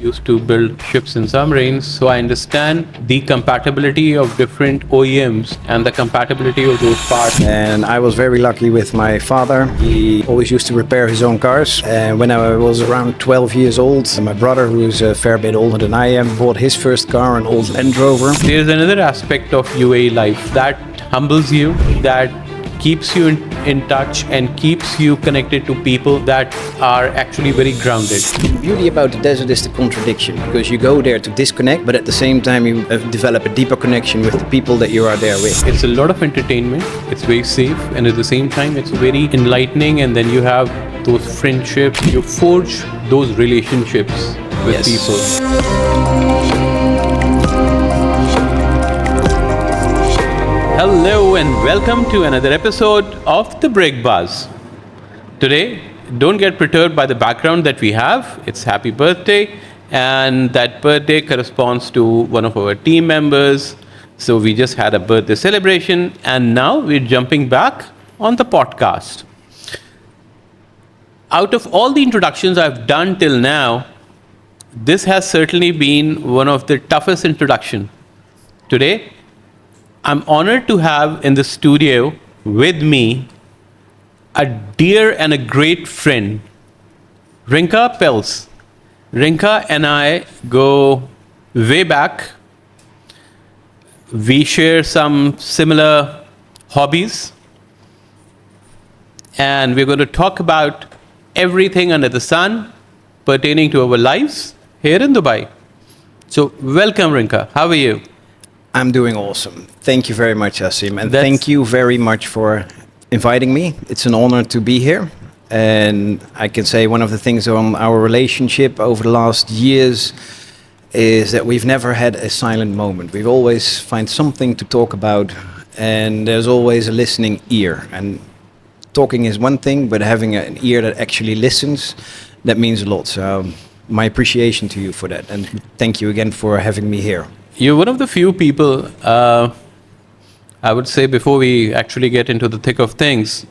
used to build ships and submarines, so I understand the compatibility of different OEMs and the compatibility of those parts. And I was very lucky with my father. He always used to repair his own cars. And when I was around 12 years old, my brother, who is a fair bit older than I am, bought his first car, an old Land Rover. There's another aspect of UAE life that humbles you, that keeps you in touch and keeps you connected to people that are actually very grounded. The beauty about the desert is the contradiction, because you go there to disconnect, but at the same time you develop a deeper connection with the people that you are there with. It's a lot of entertainment, it's very safe, and at the same time it's very enlightening, and then you have those friendships, you forge those relationships with people. Hello and welcome to another episode of The Break Buzz. Today, don't get perturbed by the background that we have. It's happy birthday, and that birthday corresponds to one of our team members. So we just had a birthday celebration, and now we're jumping back on the podcast. Out of all the introductions I've done till now, this has certainly been one of the toughest introductions. Today, I'm honored to have in the studio with me a dear and a great friend, Rinka Pels. Rinka and I go way back. We share some similar hobbies, and we're going to talk about everything under the sun pertaining to our lives here in Dubai. So welcome, Rinka. How are you? I'm doing awesome. Thank you very much, Asim. And thank you very much for inviting me. It's an honor to be here. And I can say one of the things on our relationship over the last years is that we've never had a silent moment. We've always find something to talk about, and there's always a listening ear. And talking is one thing, but having an ear that actually listens, that means a lot. So my appreciation to you for that. And thank you again for having me here. You're one of the few people, I would say, before we actually get into the thick of things,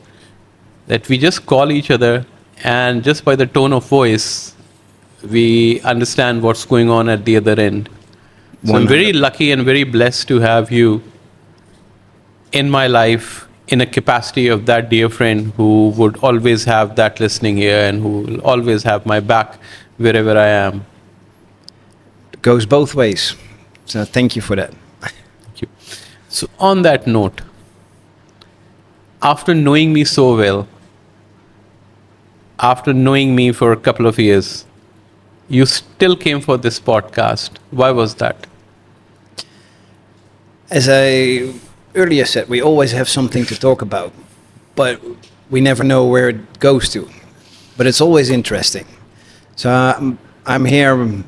that we just call each other, and just by the tone of voice, we understand what's going on at the other end. So I'm very lucky and very blessed to have you in my life in a capacity of that dear friend who would always have that listening ear and who will always have my back wherever I am. It goes both ways. So thank you for that. Thank you. So on that note, after knowing me so well, after knowing me for a couple of years, you still came for this podcast. Why was that? As I earlier said, we always have something to talk about, but we never know where it goes to. But it's always interesting. So I'm here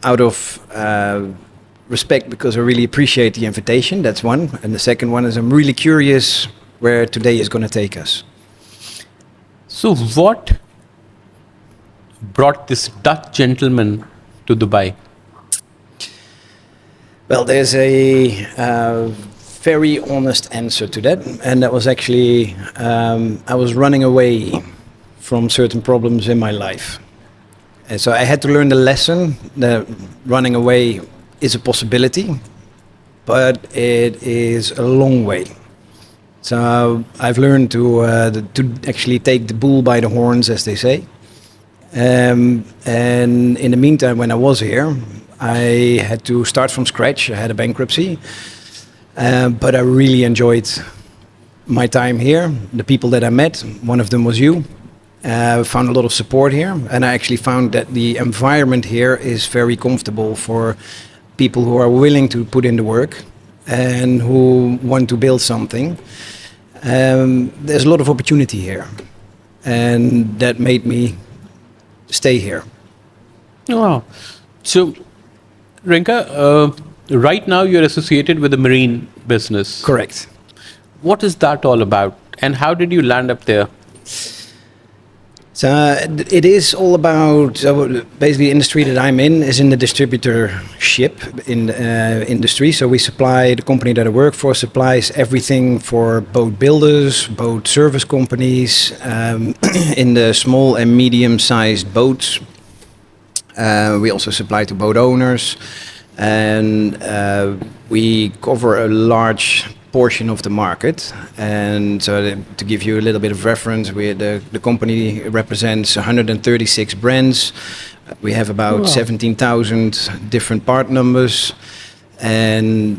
out of respect, because I really appreciate the invitation. That's one. And the second one is I'm really curious where today is going to take us. So what brought this Dutch gentleman to Dubai? Well, there's a very honest answer to that. And that was actually, I was running away from certain problems in my life. And so I had to learn the lesson that running away is a possibility, but it is a long way. So I've learned to actually take the bull by the horns, as they say. And in the meantime, when I was here, I had to start from scratch. I had a bankruptcy, but I really enjoyed my time here. The people that I met, one of them was you. Found a lot of support here, and I actually found that the environment here is very comfortable for people who are willing to put in the work and who want to build something. There's a lot of opportunity here, and that made me stay here. Wow. So, Rinka, right now you're associated with the marine business. Correct. What is that all about, and how did you land up there? So it is all about, basically the industry that I'm in is in the distributorship industry. So we supply, the company that I work for supplies everything for boat builders, boat service companies, in the small and medium-sized boats. We also supply to boat owners, and we cover a large portion of the market. And so to give you a little bit of reference, the company represents 136 brands. We have about Wow. 17,000 different part numbers. And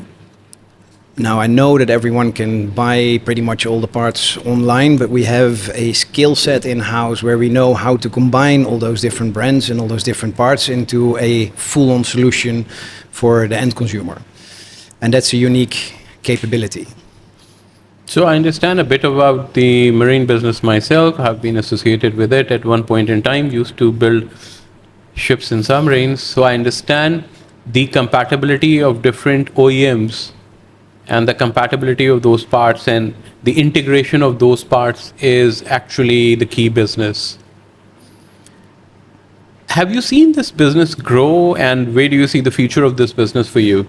now I know that everyone can buy pretty much all the parts online, but we have a skill set in-house where we know how to combine all those different brands and all those different parts into a full-on solution for the end consumer. And that's a unique capability. So I understand a bit about the marine business myself. I've been associated with it at one point in time, used to build ships and submarines. So I understand the compatibility of different OEMs and the compatibility of those parts and the integration of those parts is actually the key business. Have you seen this business grow, and where do you see the future of this business for you?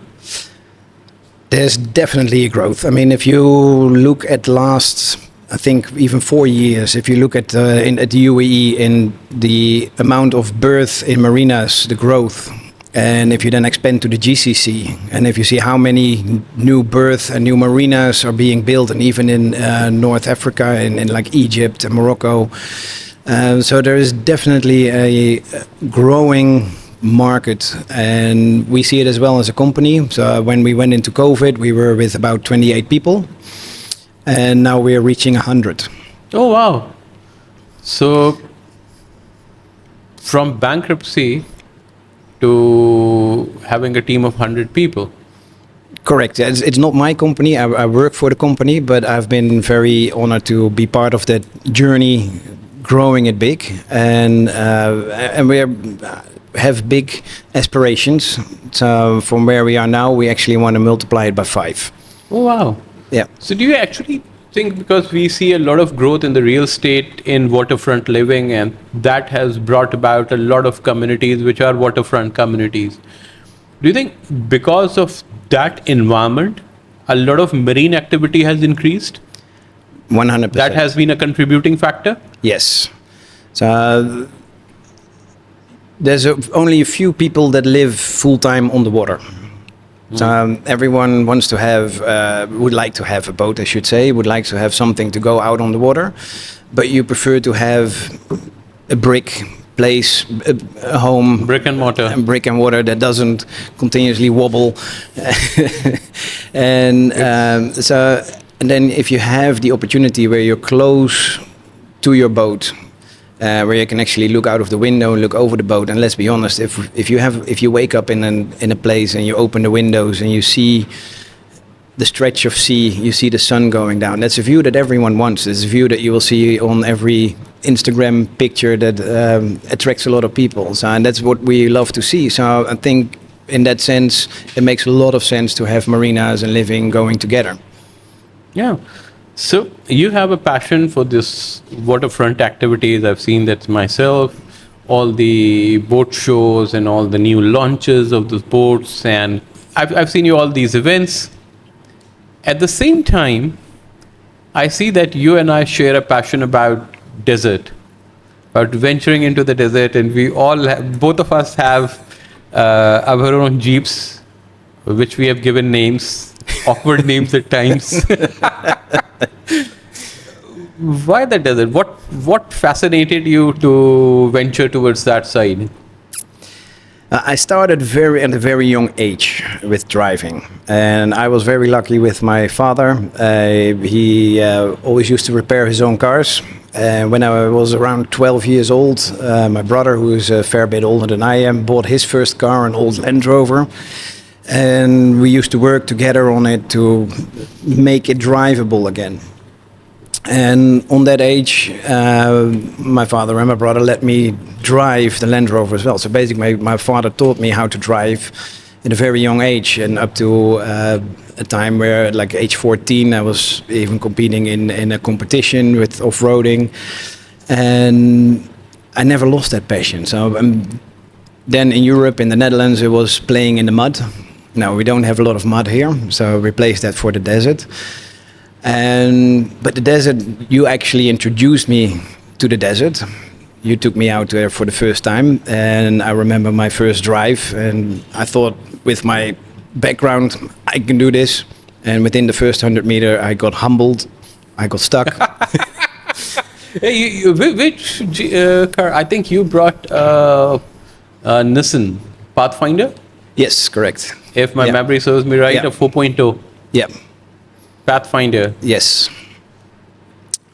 There's definitely a growth. I mean, if you look at last, I think even 4 years, if you look at at the UAE in the amount of berth in marinas, the growth, and if you then expand to the GCC, and if you see how many new berth and new marinas are being built, and even in North Africa, in like Egypt and Morocco, so there is definitely a growing market, and we see it as well as a company. So when we went into COVID, we were with about 28 people, and now we are reaching 100. Oh, wow. So from bankruptcy to having a team of 100 people. Correct. It's not my company. I work for the company, but I've been very honored to be part of that journey, growing it big, and we have big aspirations. So from where we are now, we actually want to multiply it by 5. Oh, wow. Yeah. So do you actually think, because we see a lot of growth in the real estate in waterfront living, and that has brought about a lot of communities which are waterfront communities. Do you think because of that environment, a lot of marine activity has increased? 100%. That has been a contributing factor? Yes. So there's only a few people that live full time on the water. So everyone wants to have, would like to have a boat, I should say, would like to have something to go out on the water, but you prefer to have a brick place, a home, Brick and mortar. and brick and mortar that doesn't continuously wobble. And and then if you have the opportunity where you're close to your boat, where you can actually look out of the window and look over the boat. And let's be honest, if you wake up in a place and you open the windows and you see the stretch of sea, you see the sun going down. That's a view that everyone wants. It's a view that you will see on every Instagram picture that attracts a lot of people. So, and that's what we love to see. So I think in that sense, it makes a lot of sense to have marinas and living going together. Yeah. So you have a passion for this waterfront activities. I've seen that myself, all the boat shows and all the new launches of the boats, and I've seen you all these events. At the same time, I see that you and I share a passion about desert, about venturing into the desert, and we all have, both of us have our own jeeps, which we have given names, awkward names at times. Why the desert? What fascinated you to venture towards that side? I started at a very young age with driving, and I was very lucky with my father. He always used to repair his own cars. When I was around 12 years old, my brother, who is a fair bit older than I am, bought his first car, an old Land Rover. And we used to work together on it to make it drivable again. And on that age, my father and my brother let me drive the Land Rover as well. So basically, my father taught me how to drive at a very young age, and up to a time where, like age 14, I was even competing in a competition with off-roading. And I never lost that passion. So then in Europe, in the Netherlands, it was playing in the mud. Now, we don't have a lot of mud here, so replace that for the desert. But the desert, you actually introduced me to the desert. you took me out there for the first time, and I remember my first drive, and I thought with my background I can do this, and within the first 100 meter I got humbled, I got stuck. Hey, which car? I think you brought Nissan Pathfinder, Yes, correct. if my Yeah. memory serves me right, Yeah. a 4.0 Yeah. Pathfinder. Yes.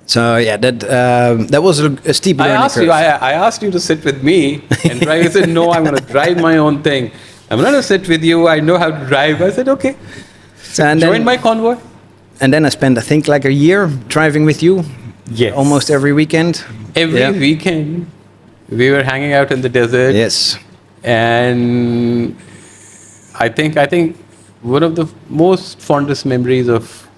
So yeah, that was a steep I learning asked curve. you. I asked you to sit with me and drive. You said no. I'm going to drive my own thing. I'm not going to sit with you. I know how to drive. I said okay. So, and Join then, my convoy. and then I spent, I think, like a year driving with you. Yes. Almost every weekend. Every Yeah. weekend, we were hanging out in the desert. Yes. And I think one of the most fondest memories of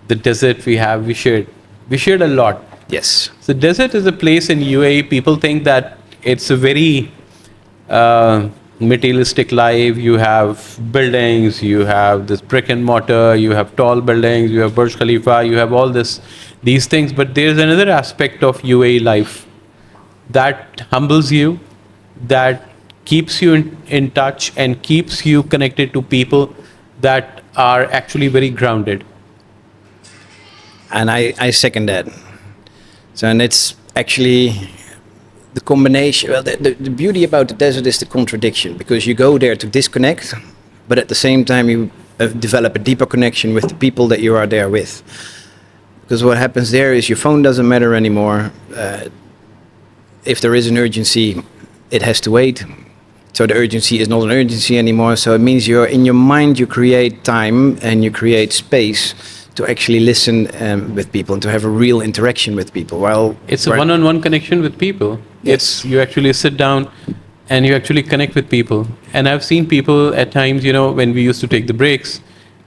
the desert we shared a lot. Yes. So desert is a place in UAE. People think that it's a very materialistic life. You have buildings, you have this brick and mortar, you have tall buildings, you have Burj Khalifa, you have all these things. But there's another aspect of UAE life that humbles you, that keeps you in touch and keeps you connected to people that are actually very grounded. And I second that. So, and it's actually the combination. Well, the beauty about the desert is the contradiction, because you go there to disconnect, but at the same time you develop a deeper connection with the people that you are there with. Because what happens there is your phone doesn't matter anymore. If there is an urgency, it has to wait. So the urgency is not an urgency anymore. So it means you're in your mind, you create time and you create space to actually listen with people and to have a real interaction with people. While It's a one-on-one connection with people. Yes. You actually sit down and you actually connect with people. And I've seen people at times, when we used to take the breaks,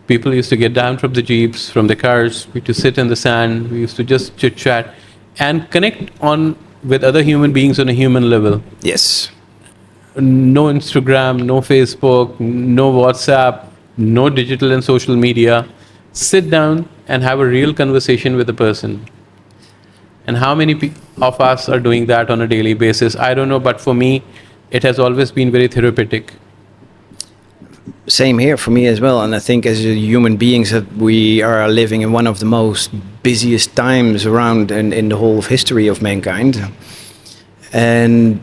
people used to get down from the jeeps, from the cars. We used to sit in the sand. We used to just chit chat and connect with other human beings on a human level. Yes. No Instagram, no Facebook, no WhatsApp, no digital and social media. Sit down and have a real conversation with a person. And how many of us are doing that on a daily basis? I don't know, but for me, it has always been very therapeutic. Same here for me as well. And I think as human beings that we are living in one of the most busiest times around in the whole of history of mankind. And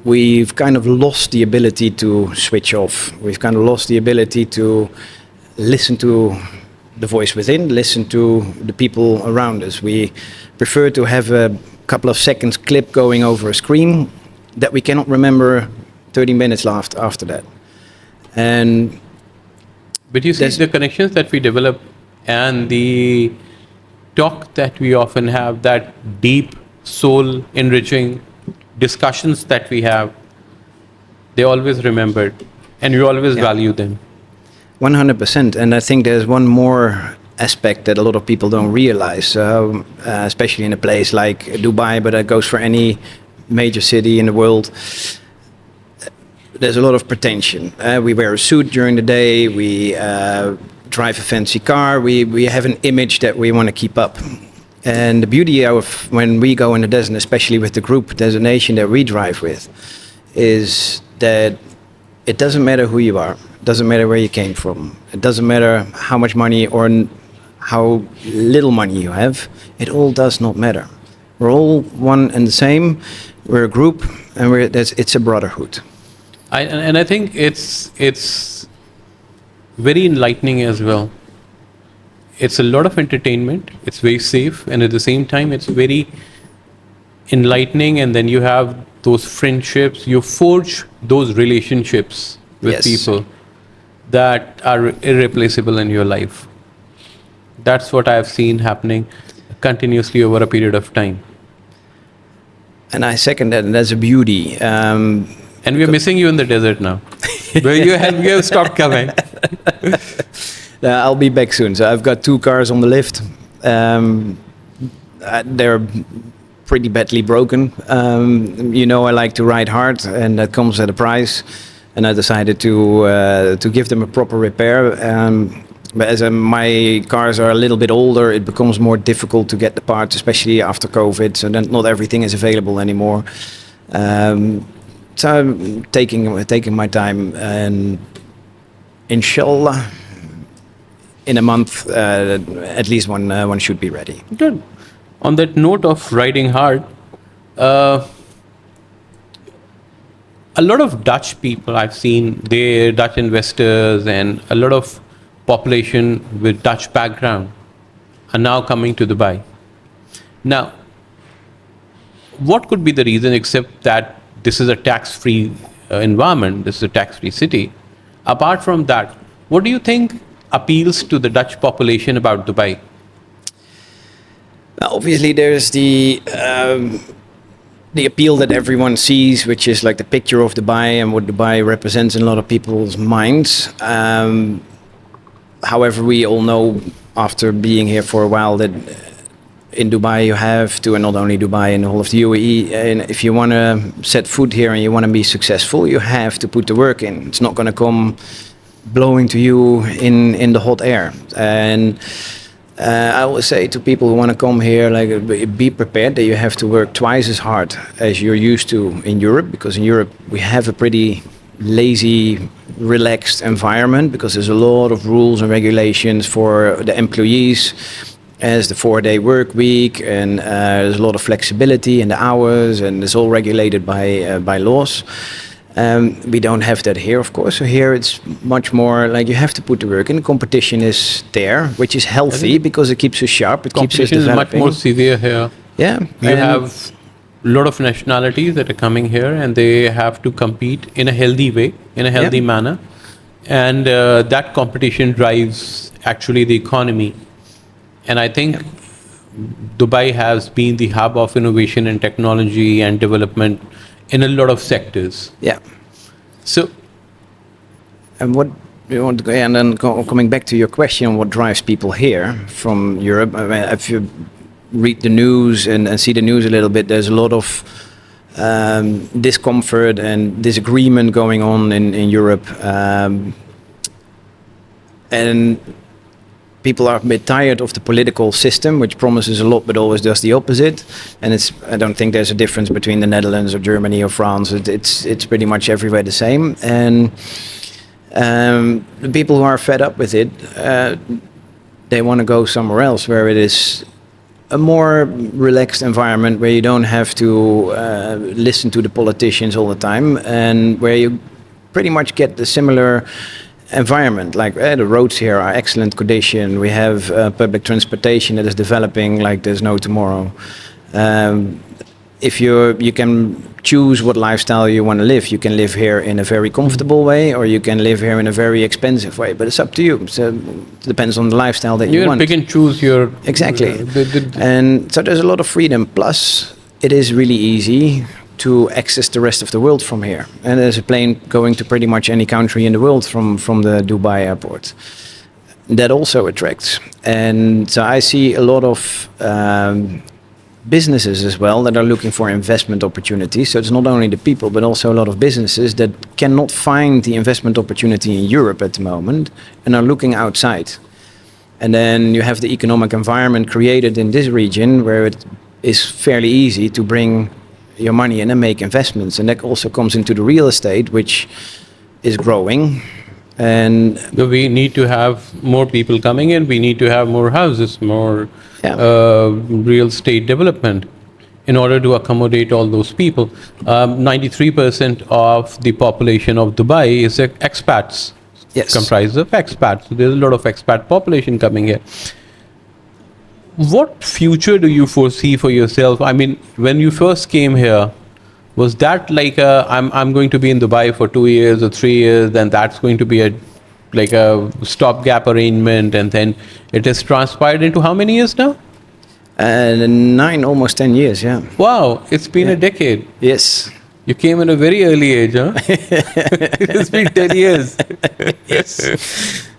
we've kind of lost the ability to switch off. We've kind of lost the ability to listen to the voice within, listen to the people around us. We prefer to have a couple of seconds clip going over a screen that we cannot remember 30 minutes after that. And But you see the connections that we develop and the talk that we often have, that deep, soul enriching discussions that we have, they always remembered and we always value them. 100%. And I think there's one more aspect that a lot of people don't realize, especially in a place like Dubai, but that goes for any major city in the world. There's a lot of pretension. We wear a suit during the day, we drive a fancy car, we have an image that we want to keep up. And the beauty of when we go in the desert, especially with the group designation that we drive with, is that it doesn't matter who you are, it doesn't matter where you came from, it doesn't matter how much money or how little money you have, it all does not matter. We're all one and the same, we're a group, and it's a brotherhood. And I think it's very enlightening as well. It's a lot of entertainment, it's very safe, and at the same time it's very enlightening. And then you have those friendships, you forge those relationships with Yes. people that are irreplaceable in your life. That's what I've seen happening continuously over a period of time. And I second that, and that's a beauty. And we're missing you in the desert now. Where you have stopped coming. I'll be back soon. So I've got 2 cars on the lift. They're pretty badly broken. I like to ride hard, and that comes at a price. And I decided to give them a proper repair. But as my cars are a little bit older, it becomes more difficult to get the parts, especially after COVID. So then not everything is available anymore. So I'm taking my time, and inshallah, in a month, at least one should be ready. Good. On that note of riding hard, a lot of Dutch people I've seen, they're Dutch investors, and a lot of population with Dutch background are now coming to Dubai. Now, what could be the reason except that this is a tax-free environment, this is a tax-free city? Apart from that, what do you think appeals to the Dutch population about Dubai? Now, obviously, there's the appeal that everyone sees, which is like the picture of Dubai and what Dubai represents in a lot of people's minds. However, we all know after being here for a while that in Dubai you have to, and not only Dubai, in the whole of the UAE, and if you want to set foot here and you want to be successful, you have to put the work in. It's not going to come blowing to you in the hot air. And I always say to people who want to come here, like, be prepared that you have to work twice as hard as you're used to in Europe, because in Europe we have a pretty lazy, relaxed environment because there's a lot of rules and regulations for the employees, as the 4-day work week, and there's a lot of flexibility in the hours, and it's all regulated by laws. We don't have that here, of course. So here it's much more like you have to put the work in. The competition is there, which is healthy because it keeps us sharp. It keeps us Competition is developing. much more severe here. Yeah, You have a lot of nationalities that are coming here, and they have to compete in a healthy way, in a healthy manner. And that competition drives actually the economy. And I think Dubai has been the hub of innovation and technology and development in a lot of sectors. Yeah. So, And what you want to go, and then coming back to your question, what drives people here from Europe? I mean, if you read the news and see the news a little bit, there's a lot of discomfort and disagreement going on in Europe, and people are a bit tired of the political system, which promises a lot but always does the opposite. And I don't think there's a difference between the Netherlands or Germany or France. It's pretty much everywhere the same. And the people who are fed up with it, they want to go somewhere else where it is a more relaxed environment, where you don't have to listen to the politicians all the time, and where you pretty much get the similar environment. Like the roads here are excellent condition. We have public transportation that is developing like there's no tomorrow. If you can choose what lifestyle you want to live. You can live here in a very comfortable way, or you can live here in a very expensive way. But it's up to you. So it depends on the lifestyle that you you want. can pick and choose your Exactly. And so there's a lot of freedom. Plus, it is really easy to access the rest of the world from here. And there's a plane going to pretty much any country in the world from the Dubai airport. That also attracts. And so I see a lot of businesses as well that are looking for investment opportunities. So it's not only the people, but also a lot of businesses that cannot find the investment opportunity in Europe at the moment and are looking outside. And then you have the economic environment created in this region where it is fairly easy to bring your money in and make investments. And that also comes into the real estate, which is growing. And we need to have more people coming in. We need to have more houses, more real estate development in order to accommodate all those people. 93% of the population of Dubai is expats. Yes. Comprised of expats. So there's a lot of expat population coming here. What future do you foresee for yourself? I mean, when you first came here, was that like I'm going to be in Dubai for 2 years or 3 years, then that's going to be a stopgap arrangement, and then it has transpired into how many years now? 9, almost 10 years, yeah. Wow, it's been a decade. Yes. You came in a very early age, huh? It's been 10 years. Yes.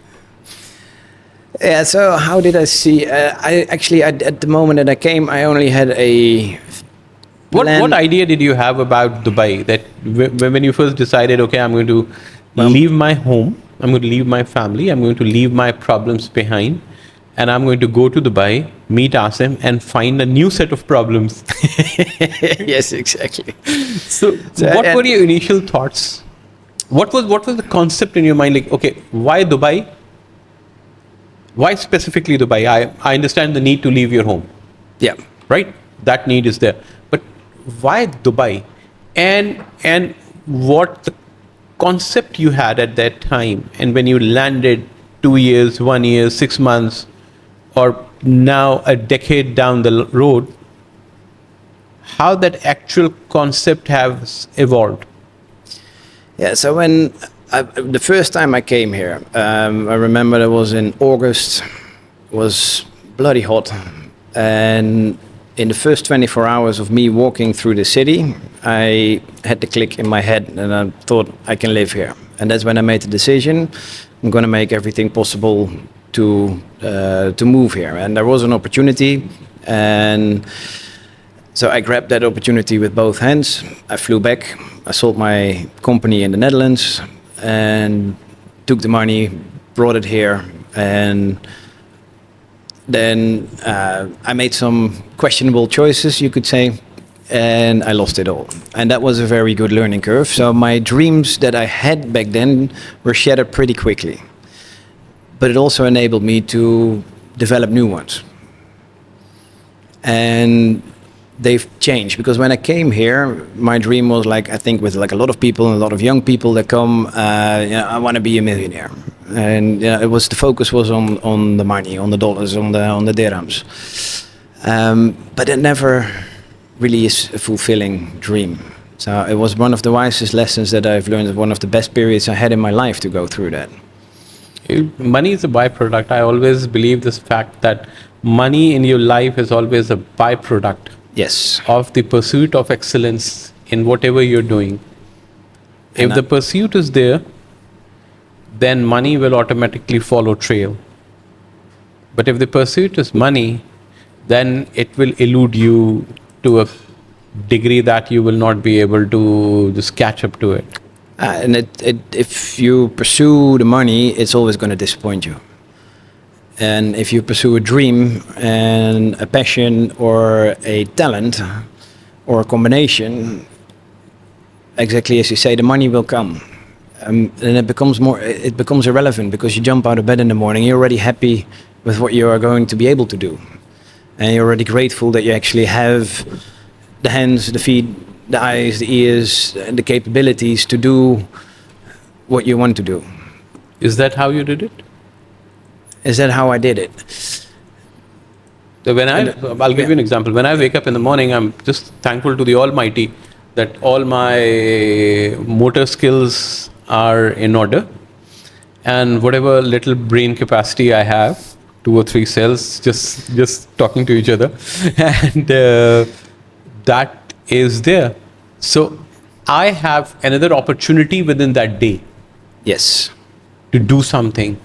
Yeah, so how did I see? At the moment that I came, I only had a What idea did you have about Dubai? That when you first decided, okay, I'm going to leave my home I'm going to leave my family, I'm going to leave my problems behind, and I'm going to go to Dubai, meet Asim, and find a new set of problems. Yes, exactly. So what were your initial thoughts? What was the concept in your mind? Like, okay, why Dubai? Why specifically Dubai? I understand the need to leave your home, Yeah. right? That need is there. But why Dubai? And what the concept you had at that time, and when you landed 2 years, 1 year, 6 months, or now a decade down the road, how that actual concept has evolved? Yeah, so when the first time I came here, I remember it was in August. It was bloody hot, and in the first 24 hours of me walking through the city, I had the click in my head, and I thought I can live here. And that's when I made the decision. I'm going to make everything possible to move here. And there was an opportunity, and so I grabbed that opportunity with both hands. I flew back. I sold my company in the Netherlands and took the money, brought it here, and then I made some questionable choices, you could say, and I lost it all. And that was a very good learning curve. So my dreams that I had back then were shattered pretty quickly. But it also enabled me to develop new ones. And they've changed, because when I came here, my dream was like, I think with like a lot of people and a lot of young people that come, I want to be a millionaire. And it was, the focus was on the money, on the dollars, on the dirhams. But it never really is a fulfilling dream. So it was one of the wisest lessons that I've learned, one of the best periods I had in my life to go through that. Money is a byproduct. I always believe this fact that money in your life is always a byproduct. Yes. Of the pursuit of excellence in whatever you're doing. If the pursuit is there, then money will automatically follow trail. But if the pursuit is money, then it will elude you to a degree that you will not be able to just catch up to it. And if you pursue the money, it's always going to disappoint you. And if you pursue a dream and a passion or a talent or a combination, exactly as you say, the money will come. And it becomes irrelevant, because you jump out of bed in the morning, you're already happy with what you are going to be able to do. And you're already grateful that you actually have the hands, the feet, the eyes, the ears, and the capabilities to do what you want to do. Is that how you did it? Is that how I did it? So I'll give you an example. When I wake up in the morning, I'm just thankful to the Almighty that all my motor skills are in order, and whatever little brain capacity I have, 2 or 3 cells just talking to each other, and that is there. So I have another opportunity within that day. Yes. To do something.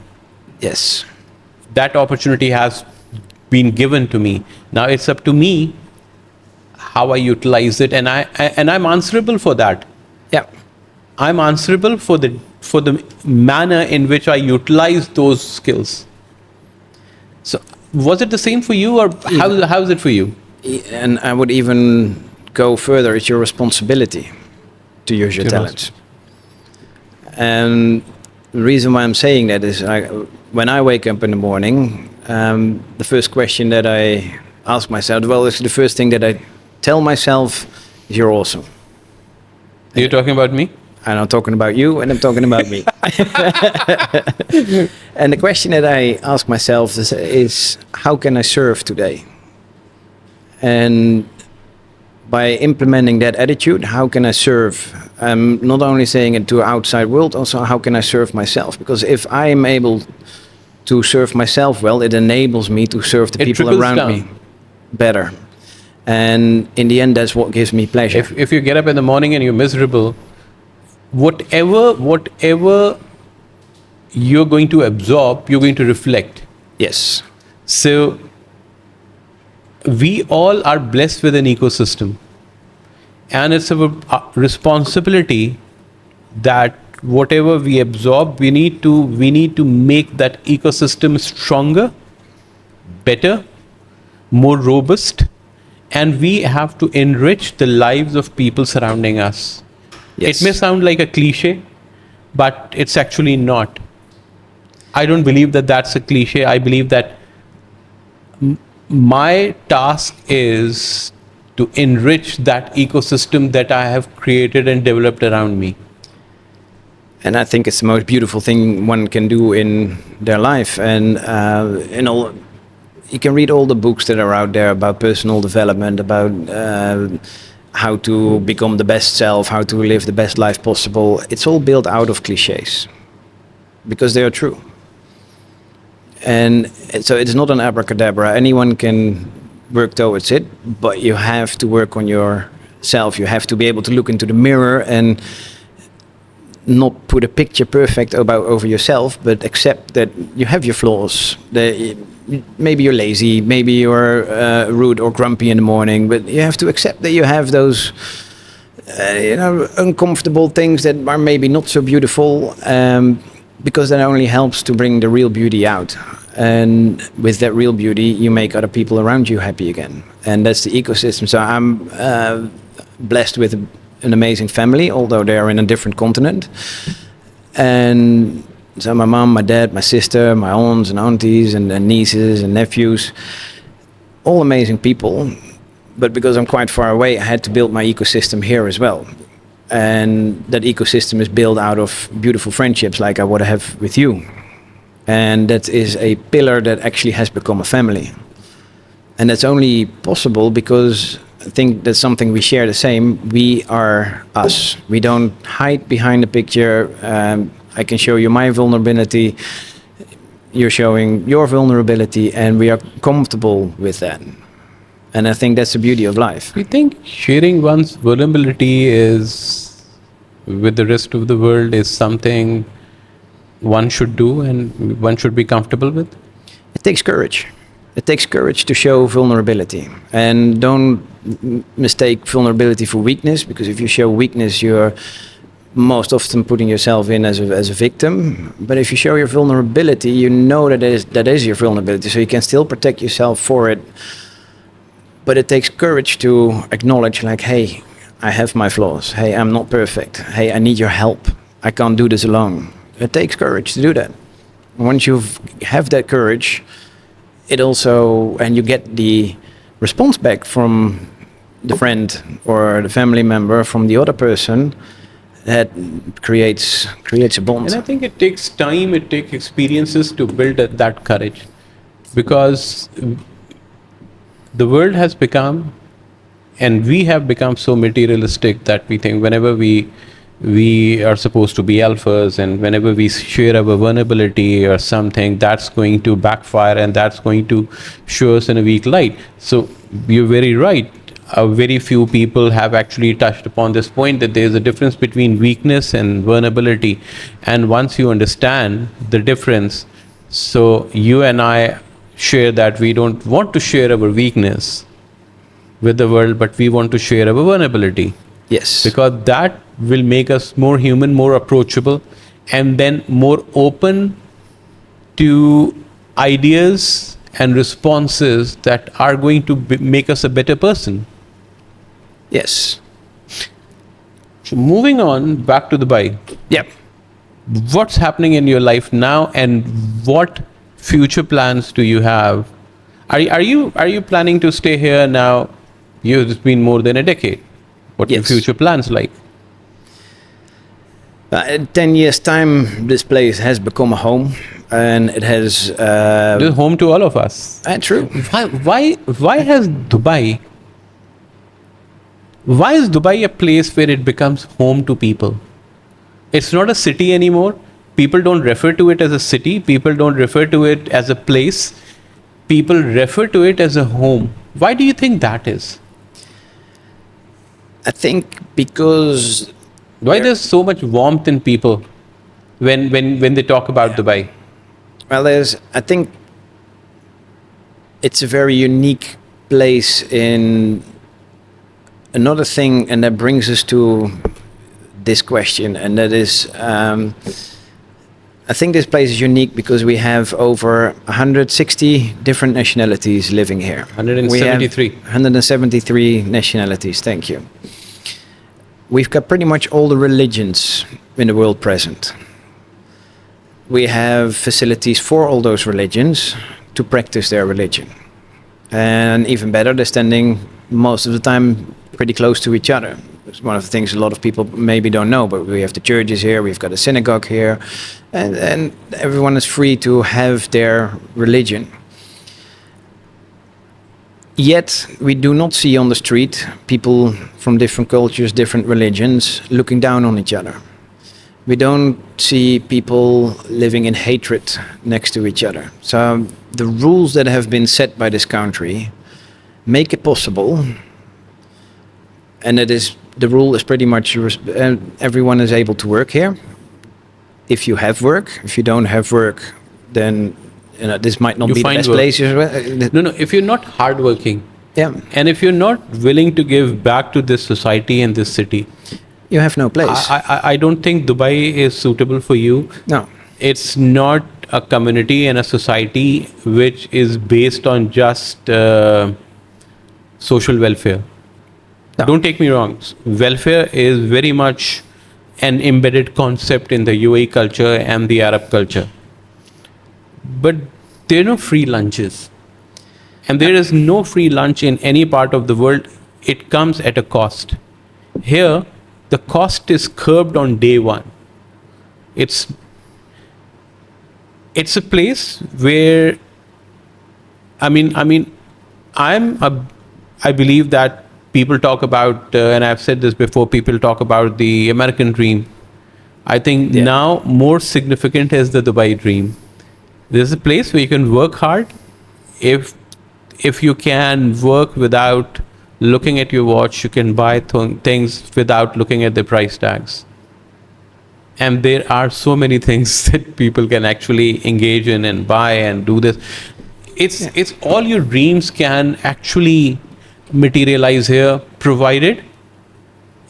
Yes. That opportunity has been given to me. Now it's up to me how I utilize it, and I'm answerable for that. Yeah. I'm answerable for the manner in which I utilize those skills. So was it the same for you, or how is it for you? And I would even go further. It's your responsibility to use your talents. And the reason why I'm saying that is, when I wake up in the morning, the first question that I ask myself, well, it's the first thing that I tell myself is, you're awesome. You're talking about me? And I'm talking about you, and I'm talking about me. And the question that I ask myself is, how can I serve today? And by implementing that attitude, how can I serve? I'm not only saying it to the outside world, also how can I serve myself? Because if I am able to serve myself well, it enables me to serve the people around me better. And in the end, that's what gives me pleasure. If you get up in the morning and you're miserable, whatever you're going to absorb, you're going to reflect. Yes. So we all are blessed with an ecosystem, and it's a responsibility that whatever we absorb, we need to make that ecosystem stronger, better, more robust, and we have to enrich the lives of people surrounding us. Yes. It may sound like a cliche, but it's actually not. I don't believe that that's a cliche. I believe that my task is to enrich that ecosystem that I have created and developed around me. And I think it's the most beautiful thing one can do in their life. And you can read all the books that are out there about personal development, about how to become the best self, how to live the best life possible. It's all built out of cliches because they are true. And so it's not an abracadabra. Anyone can work towards it, but you have to work on yourself. You have to be able to look into the mirror and not put a picture perfect over yourself, but accept that you have your flaws. Maybe you're lazy, maybe you're rude or grumpy in the morning, but you have to accept that you have those uncomfortable things that are maybe not so beautiful, because that only helps to bring the real beauty out. And with that real beauty, you make other people around you happy again. And that's the ecosystem. So I'm blessed with an amazing family, although they are in a different continent. And so my mom, my dad, my sister, my aunts and aunties and nieces and nephews, all amazing people. But because I'm quite far away, I had to build my ecosystem here as well. And that ecosystem is built out of beautiful friendships like I would have with you. And that is a pillar that actually has become a family. And that's only possible because I think that's something we share the same. We are us. We don't hide behind the picture. I can show you my vulnerability. You're showing your vulnerability, and we are comfortable with that. And I think that's the beauty of life. You think sharing one's vulnerability is with the rest of the world is something one should do and one should be comfortable with? It takes courage. It takes courage to show vulnerability. And don't mistake vulnerability for weakness, because if you show weakness, you're most often putting yourself in as a victim. But if you show your vulnerability, you know that is your vulnerability, so you can still protect yourself for it. But it takes courage to acknowledge, like, hey, I have my flaws. Hey, I'm not perfect. Hey, I need your help. I can't do this alone. It takes courage to do that. Once you have that courage, and you get the response back from the friend or the family member, from the other person, that creates a bond. And I think it takes time, it takes experiences to build that courage, because the world has become, and we have become so materialistic that we think whenever we are supposed to be alphas, and whenever we share our vulnerability or something, that's going to backfire and that's going to show us in a weak light. So you're very right. Very few people have actually touched upon this point, that there's a difference between weakness and vulnerability. And once you understand the difference, so you and I share that we don't want to share our weakness with the world, but we want to share our vulnerability. Yes. Because that will make us more human, more approachable, and then more open to ideas and responses that are going to make us a better person. Yes. So moving on back to Dubai. Yep. What's happening in your life now, and what future plans do you have? Are you planning to stay here now? It's been more than a decade. What are your future plans like? In 10 years' time, this place has become a home, and it has... It is home to all of us. True. Why has Dubai... Why is Dubai a place where it becomes home to people? It's not a city anymore. People don't refer to it as a city. People don't refer to it as a place. People refer to it as a home. Why do you think that is? I think because... Why there's so much warmth in people when they talk about Dubai? Well, I think it's a very unique place in another thing, and that brings us to this question, and that is, I think this place is unique because we have over 160 different nationalities living here. 173. 173 nationalities, thank you. We've got pretty much all the religions in the world present. We have facilities for all those religions to practice their religion. And even better, they're standing most of the time pretty close to each other. It's one of the things a lot of people maybe don't know, but we have the churches here, we've got a synagogue here, and everyone is free to have their religion. Yet, we do not see on the street people from different cultures, different religions, looking down on each other. We don't see people living in hatred next to each other. So the rules that have been set by this country make it possible, and the rule is pretty much everyone is able to work here. If you have work, if you don't have work, then this might not You be the find best work. place. As well. No, if you're not hardworking, Yeah, and if you're not willing to give back to this society and this city, you have no place. I don't think Dubai is suitable for you. No. It's not a community and a society which is based on just social welfare. No. Don't take me wrong. Welfare is very much an embedded concept in the UAE culture and the Arab culture. But there are no free lunches. And there is no free lunch in any part of the world. It comes at a cost. Here, the cost is curbed on day one. It's a place where, I believe that people talk about, and I've said this before, people talk about the American dream. I think now more significant is the Dubai dream. There's a place where you can work hard. If you can work without looking at your watch, you can buy things without looking at the price tags. And there are so many things that people can actually engage in and buy and do this. It's all your dreams can actually materialize here, provided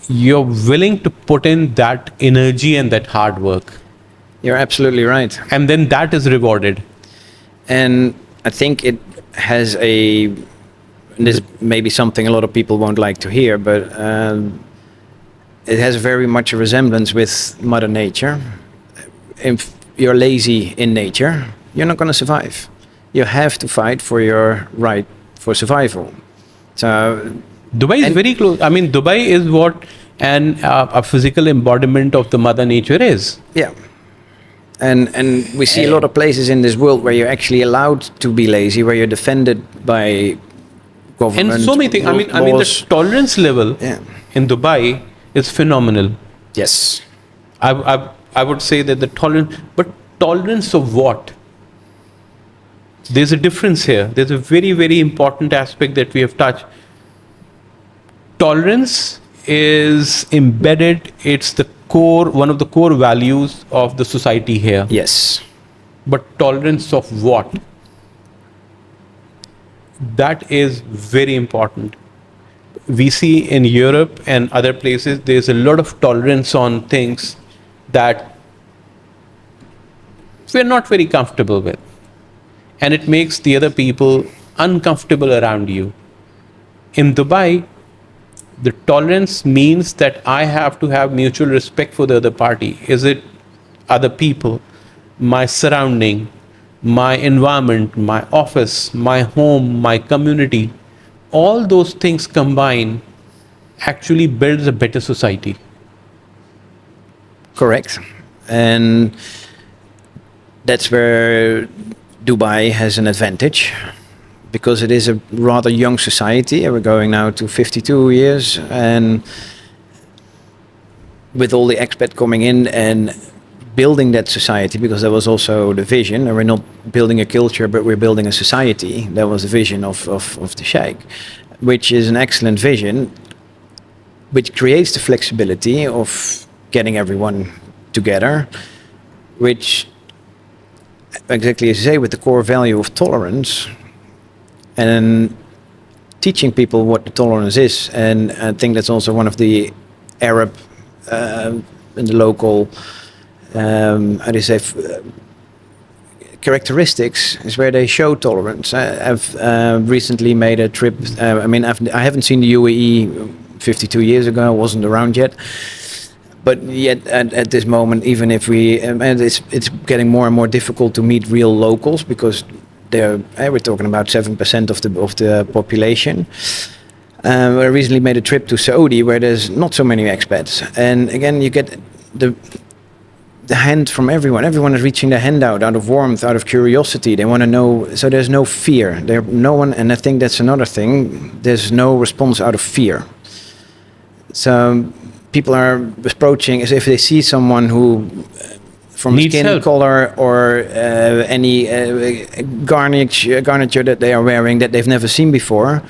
you're willing to put in that energy and that hard work. You're absolutely right. And then that is rewarded. And I think it has this may be something a lot of people won't like to hear, but it has very much a resemblance with Mother Nature. If you're lazy in nature, you're not going to survive. You have to fight for your right for survival. So Dubai is very close. Dubai is what a physical embodiment of the Mother Nature is. yeah. And we see a lot of places in this world where you're actually allowed to be lazy, where you're defended by government. And so many things. The tolerance level in Dubai is phenomenal. Yes. I would say that the tolerance, but tolerance of what? There's a difference here. There's a very, very important aspect that we have touched. Tolerance is embedded. It's one of the core values of the society here. Yes. But tolerance of what? That is very important. We see in Europe and other places, there's a lot of tolerance on things that we're not very comfortable with. And it makes the other people uncomfortable around you. In Dubai, the tolerance means that I have to have mutual respect for the other party. Is it other people, my surrounding, my environment, my office, my home, my community? All those things combined actually builds a better society. Correct. And that's where Dubai has an advantage, because it is a rather young society. We're going now to 52 years, and with all the expats coming in and building that society, because that was also the vision, and we're not building a culture, but we're building a society. That was the vision of the Sheikh, which is an excellent vision, which creates the flexibility of getting everyone together, which, exactly as you say, with the core value of tolerance, and teaching people what the tolerance is. And I think that's also one of the Arab in the local, how do you say, characteristics is where they show tolerance. I've recently made a trip. I haven't seen the UAE 52 years ago. I wasn't around yet. But yet, at this moment, even if we, and it's getting more and more difficult to meet real locals because we're talking about 7% of the population. I recently made a trip to Saudi where there's not so many expats, and again, you get the hand from everyone. Everyone is reaching their hand out of warmth, out of curiosity. They want to know. So there's no fear. No one, and I think that's another thing. There's no response out of fear. So people are approaching as if they see someone who, from Needs skin help. color or any garniture that they are wearing that they've never seen before.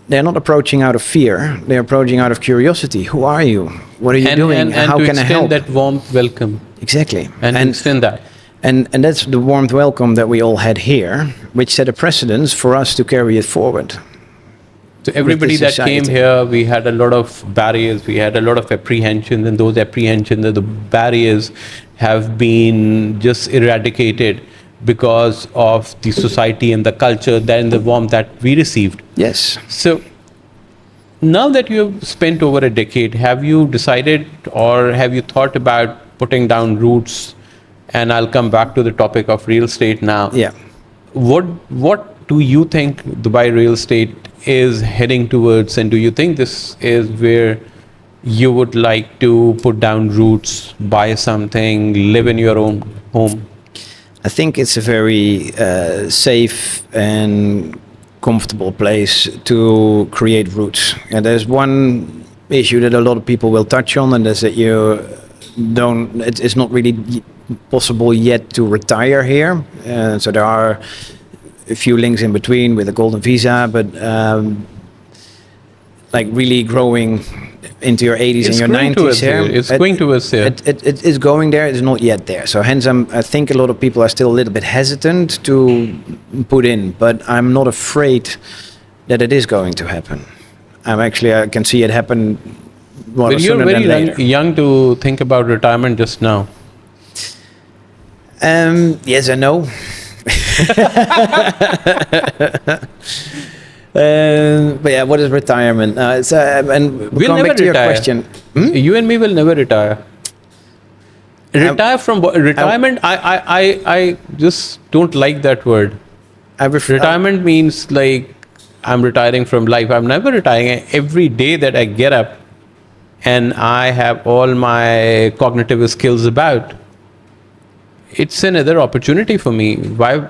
They're not approaching out of fear. They're approaching out of curiosity. Who are you? What are you doing? And How to can I extend help? that warmth welcome Exactly. and extend that. And that's the warmth welcome that we all had here, which set a precedence for us to carry it forward. So everybody the that came society. here, we had a lot of barriers, we had a lot of apprehensions, and those apprehensions, the barriers have been just eradicated because of the society and the culture and the warmth that we received. Yes. So now that you have spent over a decade, have you decided or have you thought about putting down roots? And I'll come back to the topic of real estate now. Yeah. What do you think Dubai real estate is heading towards, and do you think this is where you would like to put down roots, buy something, live in your own home? I think it's a very safe and comfortable place to create roots. And there's one issue that a lot of people will touch on, and that's that it's not really possible yet to retire here. So there are a few links in between with a golden visa, but like really growing into your 80s and your 90s here. It's going towards there. It is going there. It's not yet there. So hence, I think a lot of people are still a little bit hesitant to put in, but I'm not afraid that it is going to happen. I can see it happen But you're sooner than very later. young to think about retirement just now. Yes and no. But yeah, what is retirement? And We'll going never back to your retire. question. You and me will never retire. Retire from what? Retirement? I just don't like that word. Retirement means like I'm retiring from life. I'm never retiring. Every day that I get up and I have all my cognitive skills about, it's another opportunity for me. Why?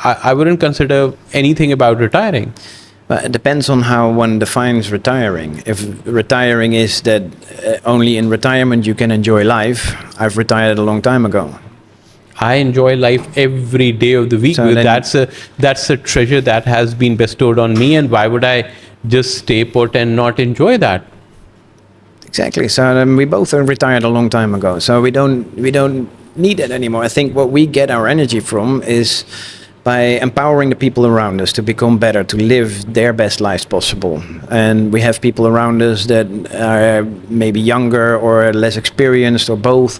I wouldn't consider anything about retiring. But it depends on how one defines retiring. If retiring is that only in retirement you can enjoy life, I've retired a long time ago. I enjoy life every day of the week. So then- That's a treasure that has been bestowed on me, and why would I just stay put and not enjoy that? Exactly. So we both are retired a long time ago. So we don't need it anymore. I think what we get our energy from is by empowering the people around us to become better, to live their best lives possible. And we have people around us that are maybe younger or less experienced or both.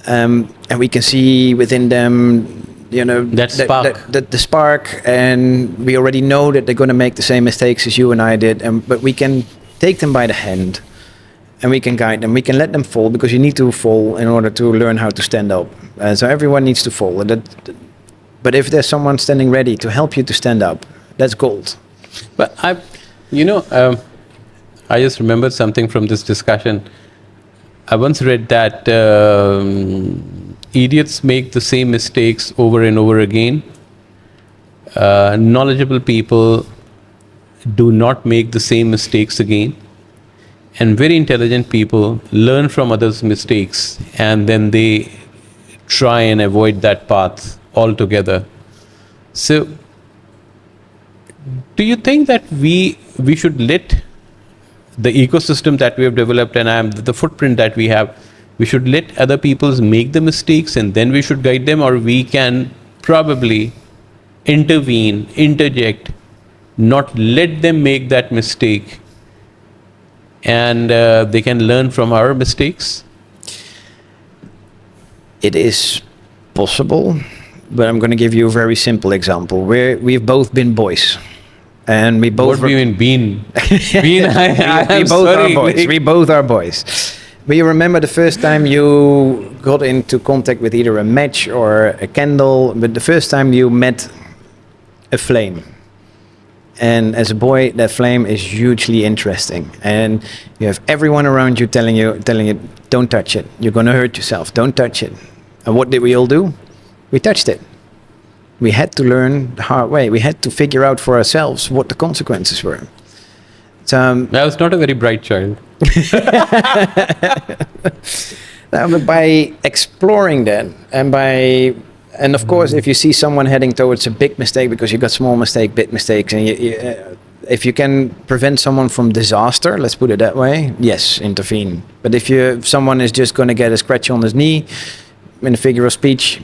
And we can see within them, That spark. the spark, and we already know that they're going to make the same mistakes as you and I did. But we can take them by the hand and we can guide them. We can let them fall, because you need to fall in order to learn how to stand up. So everyone needs to fall. But if there's someone standing ready to help you to stand up, that's gold. But I just remembered something from this discussion. I once read that idiots make the same mistakes over and over again. Knowledgeable people do not make the same mistakes again. And very intelligent people learn from others' mistakes, and then they try and avoid that path altogether. So, do you think that we should let the ecosystem that we have developed and the footprint that we have, we should let other people make the mistakes and then we should guide them, or we can probably intervene, interject, not let them make that mistake, and they can learn from our mistakes? It is possible, but I'm going to give you a very simple example. We've both been boys, and we both. What do you mean, bean? Bean, we both are boys. We both are boys. But you remember the first time you got into contact with either a match or a candle, but the first time you met a flame. And as a boy, that flame is hugely interesting. And you have everyone around you telling you, don't touch it. You're going to hurt yourself. Don't touch it. And what did we all do? We touched it. We had to learn the hard way. We had to figure out for ourselves what the consequences were. So, I was not a very bright child. but by exploring that, and of course, if you see someone heading towards a big mistake, because you got small mistake, big mistakes, and if you can prevent someone from disaster, let's put it that way, yes, intervene. But if someone is just going to get a scratch on his knee, in a figure of speech,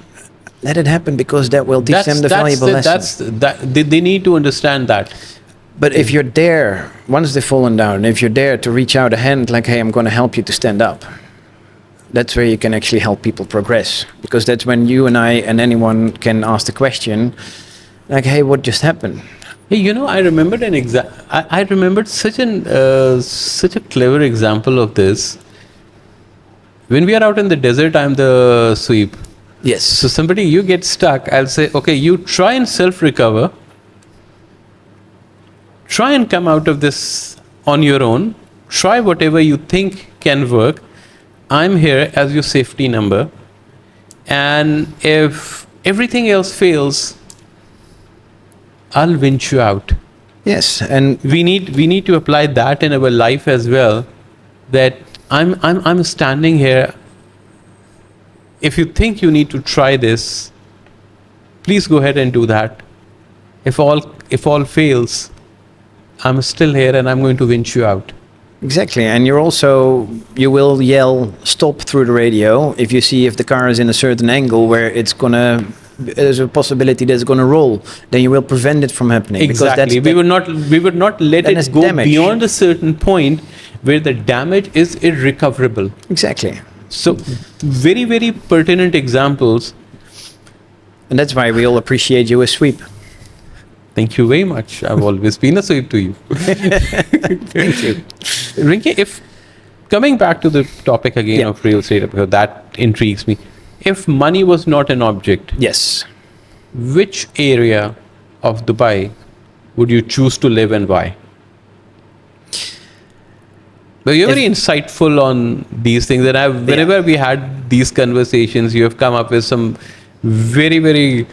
let it happen, because that will teach them the valuable lesson. They need to understand that. But if you're there, once they've fallen down, if you're there to reach out a hand, like, hey, I'm going to help you to stand up, that's where you can actually help people progress. Because that's when you and I and anyone can ask the question, like, hey, what just happened? Hey, I remembered I remembered such a clever example of this. When we are out in the desert, I'm the sweep. Yes. So somebody, you get stuck, I'll say, okay, you try and self-recover. Try and come out of this on your own. Try whatever you think can work. I'm here as your safety number. And if everything else fails, I'll winch you out. Yes, and we need to apply that in our life as well. That I'm standing here. If you think you need to try this, please go ahead and do that. If all fails, I'm still here and I'm going to winch you out. Exactly, and you will yell stop through the radio if you see if the car is in a certain angle where there's a possibility that it's gonna roll. Then you will prevent it from happening. Exactly, we would not let it go beyond a certain point where the damage is irrecoverable. Exactly. So very, very pertinent examples. And that's why we all appreciate you as sweep. Thank you very much. I've always been a sweep to you. Thank you. Rinke, if coming back to the topic again of real estate, because that intrigues me. If money was not an object, yes, which area of Dubai would you choose to live and why? But you're very insightful on these things, and whenever we had these conversations, you have come up with some very, very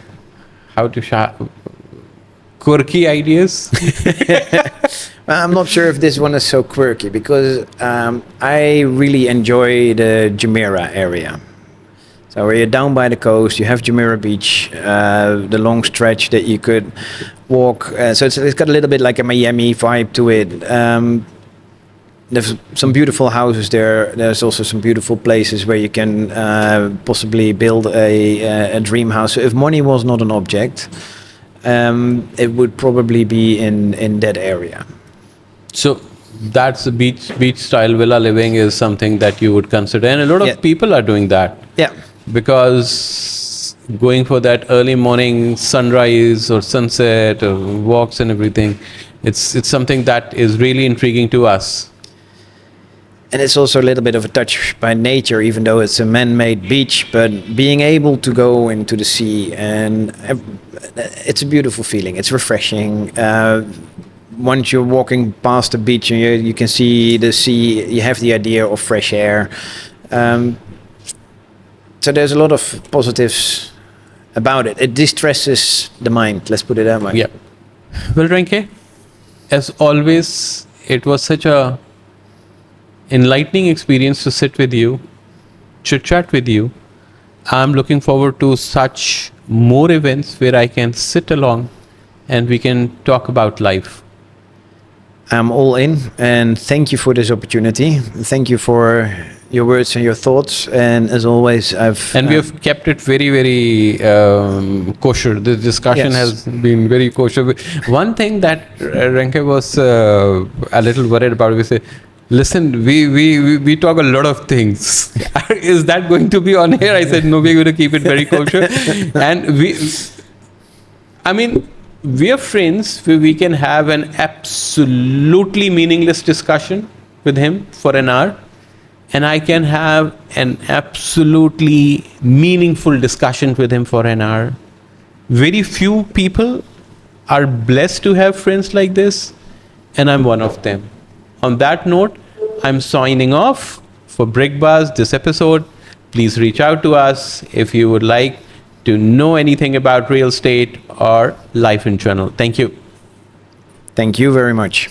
quirky ideas. I'm not sure if this one is so quirky, because I really enjoy the Jumeirah area. So where you're down by the coast, you have Jumeirah Beach, the long stretch that you could walk. So it's got a little bit like a Miami vibe to it. There's some beautiful houses there. There's also some beautiful places where you can possibly build a dream house. So if money was not an object, it would probably be in that area. So that's the beach style villa living is something that you would consider, and a lot of people are doing that. Yeah. Because going for that early morning sunrise or sunset or walks and everything, it's something that is really intriguing to us. And it's also a little bit of a touch by nature, even though it's a man-made beach, but being able to go into the sea, and it's a beautiful feeling. It's refreshing. Once you're walking past the beach and you can see the sea, you have the idea of fresh air. So there's a lot of positives about it. It distresses the mind, let's put it that way. Yeah. Well, Rinke, as always, it was such a enlightening experience to sit with you, chit-chat with you. I'm looking forward to such more events where I can sit along and we can talk about life. I'm all in, and thank you for this opportunity. Thank you for your words and your thoughts. And as always, we have kept it very, very kosher. The discussion has been very kosher. One thing that Rinke was a little worried about, we say, Listen, we talk a lot of things. Is that going to be on air? I said, no, we're going to keep it very kosher. And we are friends where we can have an absolutely meaningless discussion with him for an hour. And I can have an absolutely meaningful discussion with him for an hour. Very few people are blessed to have friends like this, and I'm one of them. On that note, I'm signing off for BrickBuzz this episode. Please reach out to us if you would like to know anything about real estate or life in general. Thank you. Thank you very much.